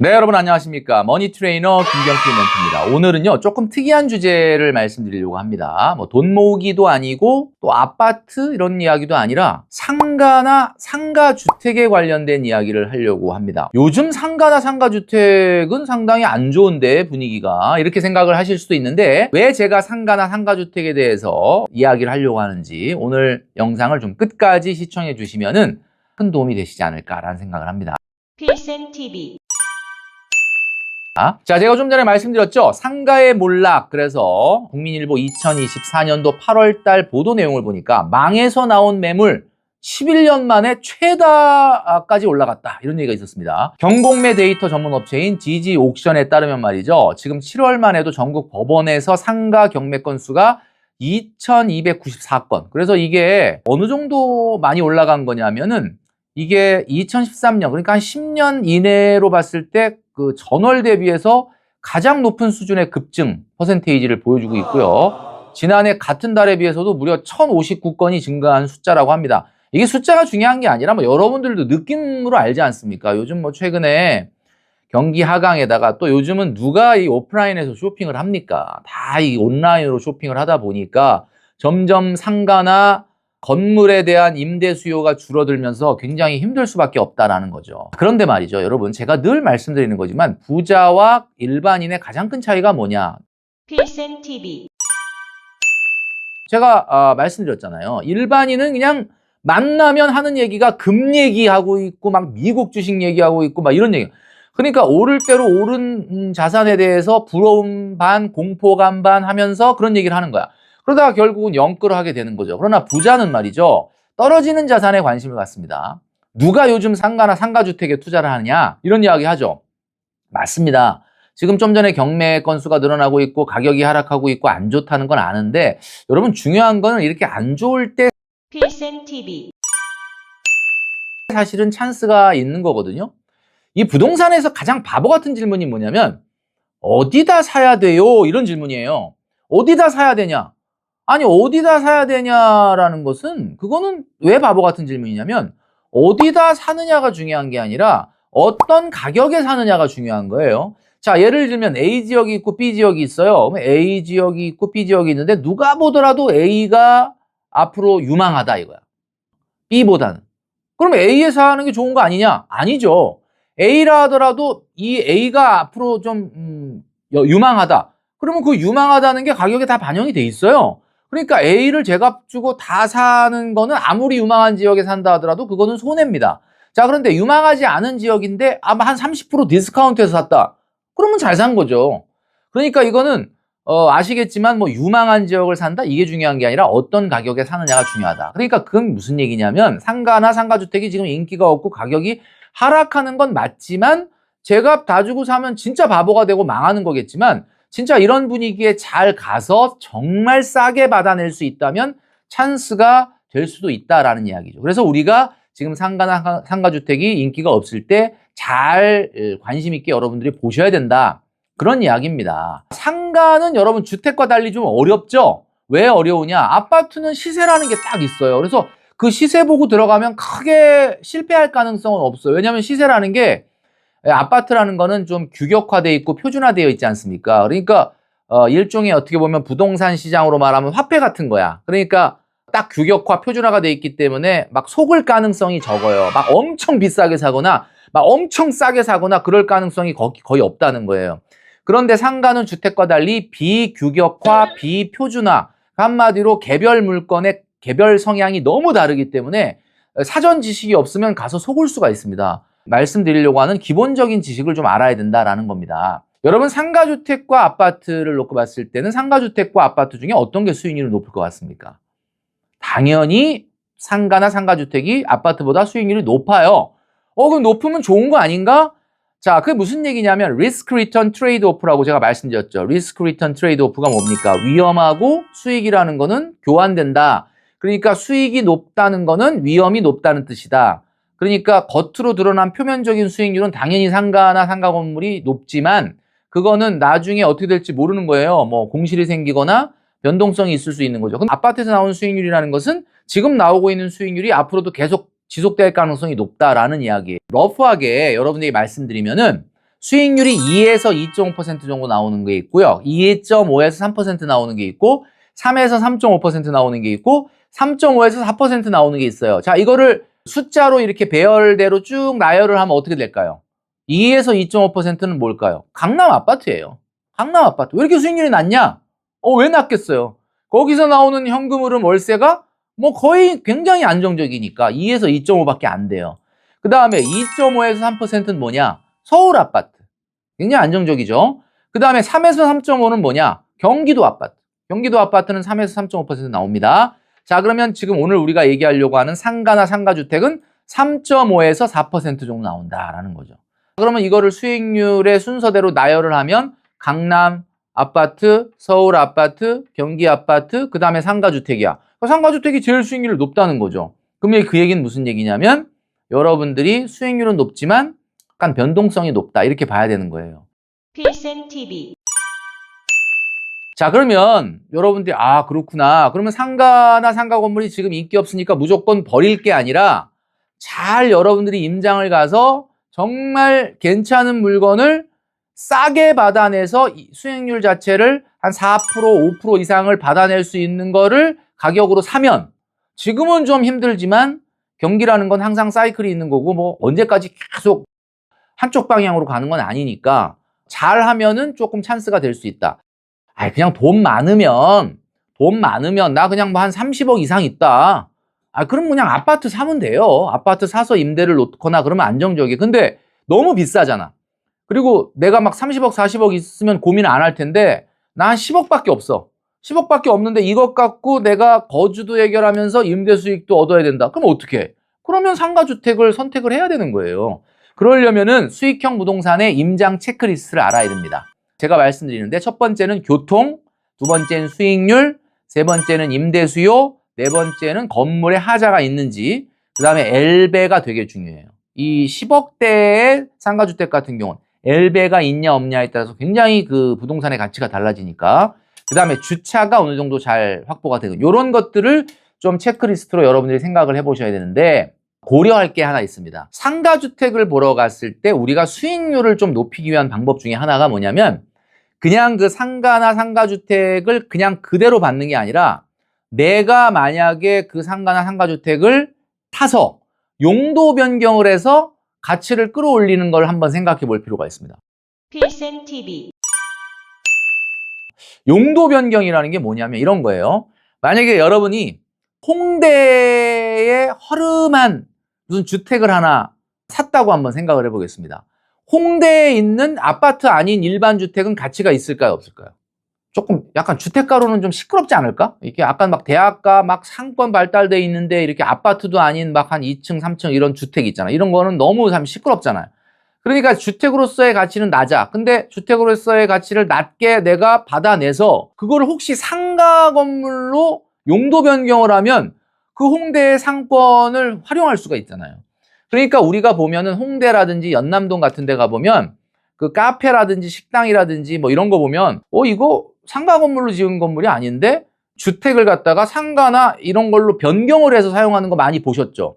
네, 여러분 안녕하십니까. 머니 트레이너 김경필 멘토입니다. 오늘은요, 조금 특이한 주제를 말씀드리려고 합니다. 돈 모으기도 아니고 또 아파트 이런 이야기도 아니라 상가나 상가주택에 관련된 이야기를 하려고 합니다. 요즘 상가나 상가주택은 상당히 안 좋은데 분위기가 이렇게 생각을 하실 수도 있는데 왜 제가 상가나 상가주택에 대해서 이야기를 하려고 하는지 오늘 영상을 좀 끝까지 시청해 주시면은 큰 도움이 되시지 않을까라는 생각을 합니다. 필생TV 자, 제가 좀 전에 말씀드렸죠. 상가의 몰락. 그래서 국민일보 2024년도 8월달 보도 내용을 보니까 망해서 나온 매물 11년 만에 최다까지 올라갔다. 이런 얘기가 있었습니다. 경공매 데이터 전문 업체인 지지 옥션에 따르면 말이죠. 지금 7월만 해도 전국 법원에서 상가 경매 건수가 2294건. 그래서 이게 어느 정도 많이 올라간 거냐면은 이게 2013년, 그러니까 한 10년 이내로 봤을 때 그 전월 대비해서 가장 높은 수준의 급증 퍼센테이지를 보여주고 있고요. 지난해 같은 달에 비해서도 무려 1059건이 증가한 숫자라고 합니다. 이게 숫자가 중요한 게 아니라 여러분들도 느낌으로 알지 않습니까? 요즘 최근에 경기 하강에다가 또 요즘은 누가 이 오프라인에서 쇼핑을 합니까? 다 이 온라인으로 쇼핑을 하다 보니까 점점 상가나 건물에 대한 임대 수요가 줄어들면서 굉장히 힘들 수밖에 없다라는 거죠. 그런데 말이죠, 여러분, 제가 늘 말씀드리는 거지만 부자와 일반인의 가장 큰 차이가 뭐냐? 필생TV 제가 말씀드렸잖아요. 일반인은 그냥 만나면 하는 얘기가 금 얘기하고 있고 막 미국 주식 얘기하고 있고 막 이런 얘기. 그러니까 오를 대로 오른 자산에 대해서 부러움 반, 공포감 반 하면서 그런 얘기를 하는 거야. 그러다가 결국은 영끌을 하게 되는 거죠. 그러나 부자는 말이죠. 떨어지는 자산에 관심을 갖습니다. 누가 요즘 상가나 상가주택에 투자를 하느냐? 이런 이야기 하죠. 맞습니다. 지금 좀 전에 경매 건수가 늘어나고 있고 가격이 하락하고 있고 안 좋다는 건 아는데 여러분 중요한 거는 이렇게 안 좋을 때 필생TV 사실은 찬스가 있는 거거든요. 이 부동산에서 가장 바보 같은 질문이 뭐냐면 어디다 사야 돼요? 이런 질문이에요. 어디다 사야 되냐? 아니 어디다 사야 되냐라는 것은 그거는 왜 바보 같은 질문이냐면 어디다 사느냐가 중요한 게 아니라 어떤 가격에 사느냐가 중요한 거예요. 자, 예를 들면 A 지역이 있고 B 지역이 있어요. A 지역이 있고 B 지역이 있는데 누가 보더라도 A가 앞으로 유망하다 이거야. B보다는. 그럼 A에 사는 게 좋은 거 아니냐? 아니죠. A라 하더라도 이 A가 앞으로 좀 유망하다. 그러면 그 유망하다는 게 가격에 다 반영이 돼 있어요. 그러니까 A를 제값 주고 다 사는 거는 아무리 유망한 지역에 산다 하더라도 그거는 손해입니다. 자, 그런데 유망하지 않은 지역인데 아마 한 30% 디스카운트해서 샀다. 그러면 잘 산 거죠. 그러니까 이거는 아시겠지만 유망한 지역을 산다 이게 중요한 게 아니라 어떤 가격에 사느냐가 중요하다. 그러니까 그건 무슨 얘기냐면 상가나 상가주택이 지금 인기가 없고 가격이 하락하는 건 맞지만 제값 다 주고 사면 진짜 바보가 되고 망하는 거겠지만 진짜 이런 분위기에 잘 가서 정말 싸게 받아낼 수 있다면 찬스가 될 수도 있다라는 이야기죠. 그래서 우리가 지금 상가나 상가주택이 인기가 없을 때 잘 관심 있게 여러분들이 보셔야 된다. 그런 이야기입니다. 상가는 여러분 주택과 달리 좀 어렵죠? 왜 어려우냐? 아파트는 시세라는 게 딱 있어요. 그래서 그 시세 보고 들어가면 크게 실패할 가능성은 없어요. 왜냐하면 시세라는 게 아파트라는 거는 좀 규격화되어 있고 표준화되어 있지 않습니까? 그러니까 일종의 어떻게 보면 부동산 시장으로 말하면 화폐 같은 거야. 그러니까 딱 규격화 표준화가 되어 있기 때문에 막 속을 가능성이 적어요. 막 엄청 비싸게 사거나 막 엄청 싸게 사거나 그럴 가능성이 거의 없다는 거예요. 그런데 상가는 주택과 달리 비규격화, 비표준화, 한마디로 개별 물건의 개별 성향이 너무 다르기 때문에 사전 지식이 없으면 가서 속을 수가 있습니다. 말씀드리려고 하는 기본적인 지식을 좀 알아야 된다라는 겁니다. 여러분 상가주택과 아파트를 놓고 봤을 때는 상가주택과 아파트 중에 어떤 게 수익률이 높을 것 같습니까? 당연히 상가나 상가주택이 아파트보다 수익률이 높아요. 그럼 높으면 좋은 거 아닌가? 자, 그게 무슨 얘기냐면 리스크 리턴 트레이드 오프라고 제가 말씀드렸죠. 리스크 리턴 트레이드 오프가 뭡니까? 위험하고 수익이라는 거는 교환된다. 그러니까 수익이 높다는 거는 위험이 높다는 뜻이다. 그러니까 겉으로 드러난 표면적인 수익률은 당연히 상가나 상가 건물이 높지만 그거는 나중에 어떻게 될지 모르는 거예요. 공실이 생기거나 변동성이 있을 수 있는 거죠. 근데 아파트에서 나오는 수익률이라는 것은 지금 나오고 있는 수익률이 앞으로도 계속 지속될 가능성이 높다라는 이야기예요. 러프하게 여러분들이 말씀드리면은 수익률이 2에서 2.5% 정도 나오는 게 있고요. 2.5에서 3% 나오는 게 있고 3에서 3.5% 나오는 게 있고 3.5에서 4% 나오는 게 있어요. 자, 이거를 숫자로 이렇게 배열대로 쭉 나열을 하면 어떻게 될까요? 2에서 2.5%는 뭘까요? 강남 아파트예요. 강남 아파트. 왜 이렇게 수익률이 낮냐? 왜 낮겠어요? 거기서 나오는 현금 흐름 월세가 뭐 거의 굉장히 안정적이니까 2에서 2.5밖에 안 돼요. 그 다음에 2.5에서 3%는 뭐냐? 서울 아파트. 굉장히 안정적이죠. 그 다음에 3에서 3.5는 뭐냐? 경기도 아파트. 경기도 아파트는 3에서 3.5% 나옵니다. 자, 그러면 지금 오늘 우리가 얘기하려고 하는 상가나 상가주택은 3.5에서 4% 정도 나온다라는 거죠. 그러면 이거를 수익률의 순서대로 나열을 하면 강남 아파트, 서울 아파트, 경기 아파트, 그 다음에 상가주택이야. 상가주택이 제일 수익률이 높다는 거죠. 그럼 그 얘기는 무슨 얘기냐면 여러분들이 수익률은 높지만 약간 변동성이 높다 이렇게 봐야 되는 거예요. 필센 TV. 자, 그러면 여러분들이 그렇구나. 그러면 상가나 상가 건물이 지금 인기 없으니까 무조건 버릴 게 아니라 잘 여러분들이 임장을 가서 정말 괜찮은 물건을 싸게 받아내서 수익률 자체를 한 4%, 5% 이상을 받아낼 수 있는 거를 가격으로 사면 지금은 좀 힘들지만 경기라는 건 항상 사이클이 있는 거고 뭐 언제까지 계속 한쪽 방향으로 가는 건 아니니까 잘 하면은 조금 찬스가 될 수 있다. 그냥 돈 많으면 나 그냥 뭐 한 30억 이상 있다. 그럼 그냥 아파트 사면 돼요. 아파트 사서 임대를 놓거나 그러면 안정적이에요. 근데 너무 비싸잖아. 그리고 내가 막 30억, 40억 있으면 고민 안 할 텐데 나 한 10억밖에 없어. 10억밖에 없는데 이것 갖고 내가 거주도 해결하면서 임대 수익도 얻어야 된다. 그럼 어떻게 해? 그러면 상가주택을 선택을 해야 되는 거예요. 그러려면은 수익형 부동산의 임장 체크리스트를 알아야 됩니다. 제가 말씀드리는데 첫 번째는 교통, 두 번째는 수익률, 세 번째는 임대 수요, 네 번째는 건물에 하자가 있는지, 그 다음에 L배가 되게 중요해요. 이 10억대의 상가주택 같은 경우는 L배가 있냐 없냐에 따라서 굉장히 그 부동산의 가치가 달라지니까 그 다음에 주차가 어느 정도 잘 확보가 되고 이런 것들을 좀 체크리스트로 여러분들이 생각을 해보셔야 되는데 고려할 게 하나 있습니다. 상가주택을 보러 갔을 때 우리가 수익률을 좀 높이기 위한 방법 중에 하나가 뭐냐면 그냥 그 상가나 상가주택을 그냥 그대로 받는 게 아니라 내가 만약에 그 상가나 상가주택을 사서 용도 변경을 해서 가치를 끌어올리는 걸 한번 생각해 볼 필요가 있습니다. 필센 TV. 용도 변경이라는 게 뭐냐면 이런 거예요. 만약에 여러분이 홍대에 허름한 무슨 주택을 하나 샀다고 한번 생각을 해보겠습니다. 홍대에 있는 아파트 아닌 일반 주택은 가치가 있을까요, 없을까요? 조금 약간 주택가로는 좀 시끄럽지 않을까? 이렇게 약간 막 대학가 막 상권 발달돼 있는데 이렇게 아파트도 아닌 막 한 2층, 3층 이런 주택 있잖아. 이런 거는 너무 참 시끄럽잖아요. 그러니까 주택으로서의 가치는 낮아. 근데 주택으로서의 가치를 낮게 내가 받아내서 그거를 혹시 상가 건물로 용도 변경을 하면 그 홍대의 상권을 활용할 수가 있잖아요. 그러니까 우리가 보면은 홍대라든지 연남동 같은 데 가보면 그 카페라든지 식당이라든지 뭐 이런 거 보면 이거 상가 건물로 지은 건물이 아닌데 주택을 갖다가 상가나 이런 걸로 변경을 해서 사용하는 거 많이 보셨죠?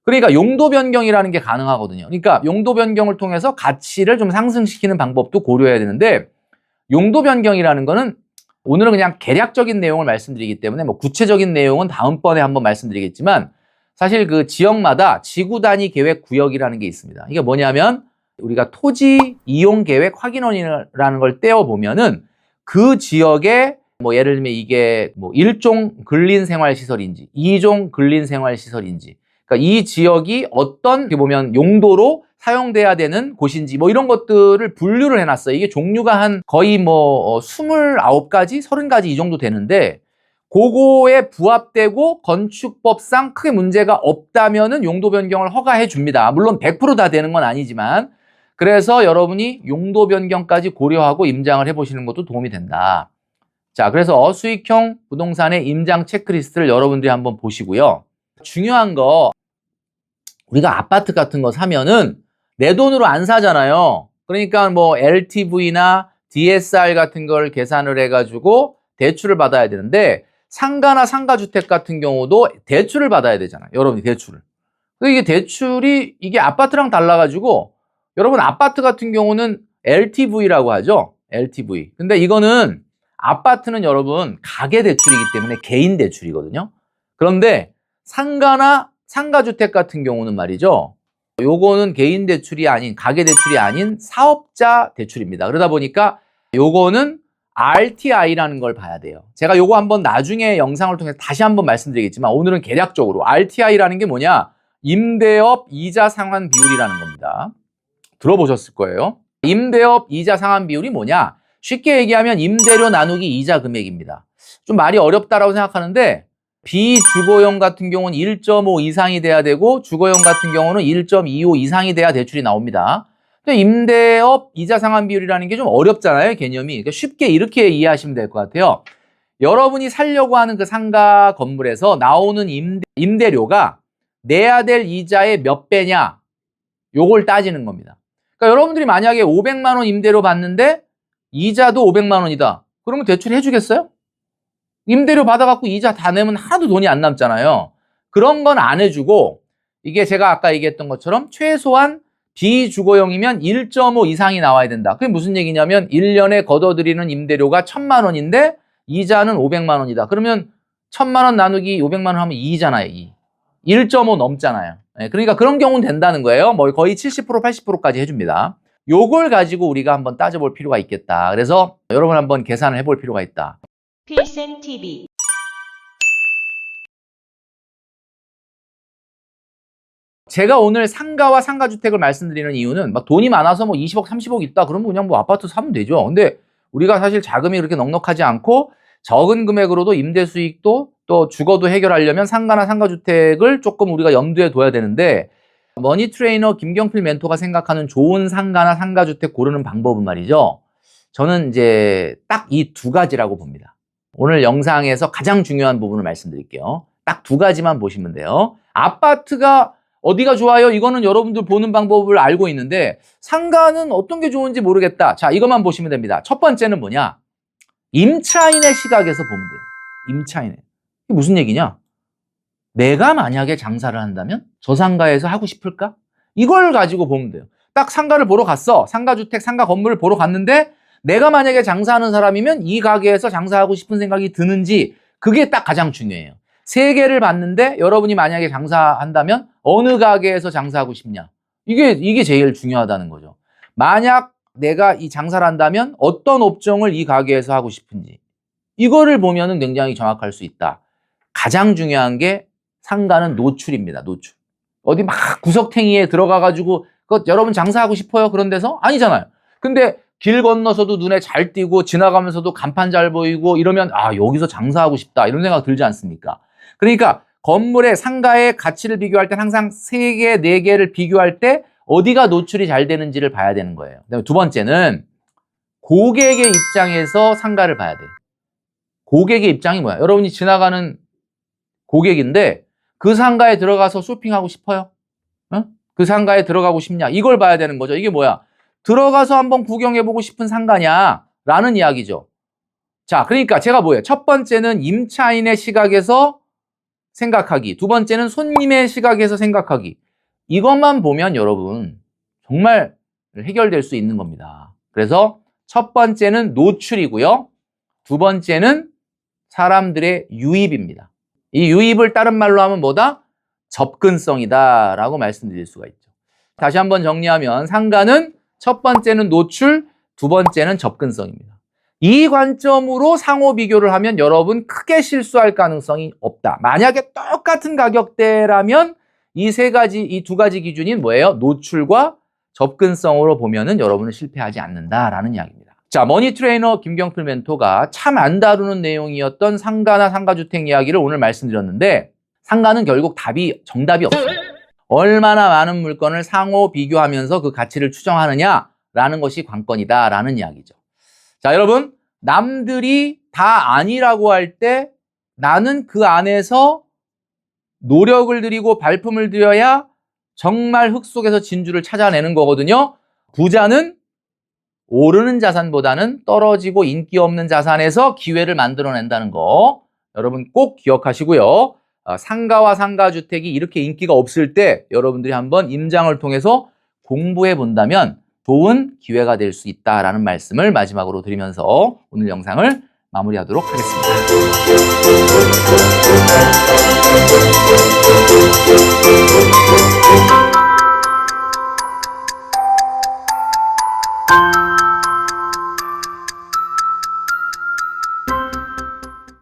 그러니까 용도 변경이라는 게 가능하거든요. 그러니까 용도 변경을 통해서 가치를 좀 상승시키는 방법도 고려해야 되는데 용도 변경이라는 거는 오늘은 그냥 개략적인 내용을 말씀드리기 때문에 뭐 구체적인 내용은 다음번에 한번 말씀드리겠지만 사실 그 지역마다 지구 단위 계획 구역이라는 게 있습니다. 이게 뭐냐면 우리가 토지 이용 계획 확인원이라는 걸 떼어보면은 그 지역에 뭐 예를 들면 이게 뭐 1종 근린생활시설인지 2종 근린생활시설인지 그러니까 이 지역이 어떤 이렇게 보면 용도로 사용돼야 되는 곳인지 뭐 이런 것들을 분류를 해놨어요. 이게 종류가 한 거의 뭐 29가지, 30가지 이 정도 되는데 그거에 부합되고 건축법상 크게 문제가 없다면은 용도 변경을 허가해 줍니다. 물론 100% 다 되는 건 아니지만 그래서 여러분이 용도 변경까지 고려하고 임장을 해보시는 것도 도움이 된다. 자, 그래서 수익형 부동산의 임장 체크리스트를 여러분들이 한번 보시고요. 중요한 거 우리가 아파트 같은 거 사면은 내 돈으로 안 사잖아요. 그러니까 뭐 LTV나 DSR 같은 걸 계산을 해가지고 대출을 받아야 되는데 상가나 상가주택 같은 경우도 대출을 받아야 되잖아요. 여러분이 대출을. 이게 대출이 이게 아파트랑 달라가지고 여러분 아파트 같은 경우는 LTV라고 하죠. LTV. 근데 이거는 아파트는 여러분 가계대출이기 때문에 개인 대출이거든요. 그런데 상가나 상가주택 같은 경우는 말이죠. 요거는 개인 대출이 아닌 가계대출이 아닌 사업자 대출입니다. 그러다 보니까 요거는 RTI라는 걸 봐야 돼요. 제가 요거 한번 나중에 영상을 통해서 다시 한번 말씀드리겠지만 오늘은 개략적으로 RTI라는 게 뭐냐? 임대업 이자 상환 비율이라는 겁니다. 들어보셨을 거예요. 임대업 이자 상환 비율이 뭐냐? 쉽게 얘기하면 임대료 나누기 이자 금액입니다. 좀 말이 어렵다라고 생각하는데 비주거용 같은 경우는 1.5 이상이 돼야 되고 주거용 같은 경우는 1.25 이상이 돼야 대출이 나옵니다. 근데 임대업 이자 상환 비율이라는 게 좀 어렵잖아요, 개념이. 그러니까 쉽게 이렇게 이해하시면 될 것 같아요. 여러분이 살려고 하는 그 상가 건물에서 나오는 임대료가 내야 될 이자의 몇 배냐? 요걸 따지는 겁니다. 그러니까 여러분들이 만약에 500만 원 임대료 받는데 이자도 500만 원이다. 그러면 대출 해주겠어요? 임대료 받아갖고 이자 다 내면 하나도 돈이 안 남잖아요. 그런 건 안 해주고 이게 제가 아까 얘기했던 것처럼 최소한 비주거용이면 1.5 이상이 나와야 된다. 그게 무슨 얘기냐면 1년에 걷어들이는 임대료가 1,000만 원인데 이자는 500만 원이다. 그러면 1,000만 원 나누기 500만 원 하면 2잖아요. 2. 1.5 넘잖아요. 그러니까 그런 경우는 된다는 거예요. 뭐 거의 70% 80%까지 해줍니다. 요걸 가지고 우리가 한번 따져볼 필요가 있겠다. 그래서 여러분 한번 계산을 해볼 필요가 있다. 필센 TV 제가 오늘 상가와 상가주택을 말씀드리는 이유는 막 돈이 많아서 뭐 20억, 30억 있다 그러면 그냥 뭐 아파트 사면 되죠. 근데 우리가 사실 자금이 그렇게 넉넉하지 않고 적은 금액으로도 임대 수익도 또 주거도 해결하려면 상가나 상가주택을 조금 우리가 염두에 둬야 되는데 머니 트레이너 김경필 멘토가 생각하는 좋은 상가나 상가주택 고르는 방법은 말이죠. 저는 이제 딱 이 두 가지라고 봅니다. 오늘 영상에서 가장 중요한 부분을 말씀드릴게요. 딱 두 가지만 보시면 돼요. 아파트가 어디가 좋아요? 이거는 여러분들 보는 방법을 알고 있는데 상가는 어떤 게 좋은지 모르겠다. 자, 이것만 보시면 됩니다. 첫 번째는 뭐냐? 임차인의 시각에서 보면 돼요. 임차인의. 이게 무슨 얘기냐? 내가 만약에 장사를 한다면 저 상가에서 하고 싶을까? 이걸 가지고 보면 돼요. 딱 상가를 보러 갔어. 상가주택, 상가 건물을 보러 갔는데 내가 만약에 장사하는 사람이면 이 가게에서 장사하고 싶은 생각이 드는지 그게 딱 가장 중요해요. 세 개를 봤는데 여러분이 만약에 장사한다면 어느 가게에서 장사하고 싶냐? 이게 제일 중요하다는 거죠. 만약 내가 이 장사를 한다면 어떤 업종을 이 가게에서 하고 싶은지 이거를 보면은 굉장히 정확할 수 있다. 가장 중요한 게 상가는 노출입니다. 노출. 어디 막 구석탱이에 들어가가지고 여러분 장사하고 싶어요? 그런 데서? 아니잖아요. 근데 길 건너서도 눈에 잘 띄고 지나가면서도 간판 잘 보이고 이러면 아 여기서 장사하고 싶다 이런 생각 들지 않습니까? 그러니까 건물의 상가의 가치를 비교할 때 항상 3개, 4개를 비교할 때 어디가 노출이 잘 되는지를 봐야 되는 거예요. 그다음에 두 번째는 고객의 입장에서 상가를 봐야 돼요. 고객의 입장이 뭐야? 여러분이 지나가는 고객인데 그 상가에 들어가서 쇼핑하고 싶어요? 어? 그 상가에 들어가고 싶냐? 이걸 봐야 되는 거죠. 이게 뭐야? 들어가서 한번 구경해보고 싶은 상가냐? 라는 이야기죠. 자, 그러니까 제가 뭐예요? 첫 번째는 임차인의 시각에서 생각하기. 두 번째는 손님의 시각에서 생각하기. 이것만 보면 여러분 정말 해결될 수 있는 겁니다. 그래서 첫 번째는 노출이고요. 두 번째는 사람들의 유입입니다. 이 유입을 다른 말로 하면 뭐다? 접근성이다 라고 말씀드릴 수가 있죠. 다시 한번 정리하면 상가는 첫 번째는 노출, 두 번째는 접근성입니다. 이 관점으로 상호 비교를 하면 여러분 크게 실수할 가능성이 없다. 만약에 똑같은 가격대라면 이 두 가지 기준이 뭐예요? 노출과 접근성으로 보면은 여러분은 실패하지 않는다라는 이야기입니다. 자, 머니 트레이너 김경필 멘토가 참 안 다루는 내용이었던 상가나 상가주택 이야기를 오늘 말씀드렸는데 상가는 결국 정답이 없어요. 얼마나 많은 물건을 상호 비교하면서 그 가치를 추정하느냐라는 것이 관건이다라는 이야기죠. 자, 여러분, 남들이 다 아니라고 할 때 나는 그 안에서 노력을 들이고 발품을 들여야 정말 흙 속에서 진주를 찾아내는 거거든요. 부자는 오르는 자산보다는 떨어지고 인기 없는 자산에서 기회를 만들어낸다는 거 여러분 꼭 기억하시고요. 상가와 상가주택이 이렇게 인기가 없을 때 여러분들이 한번 임장을 통해서 공부해 본다면 좋은 기회가 될 수 있다라는 말씀을 마지막으로 드리면서 오늘 영상을 마무리하도록 하겠습니다.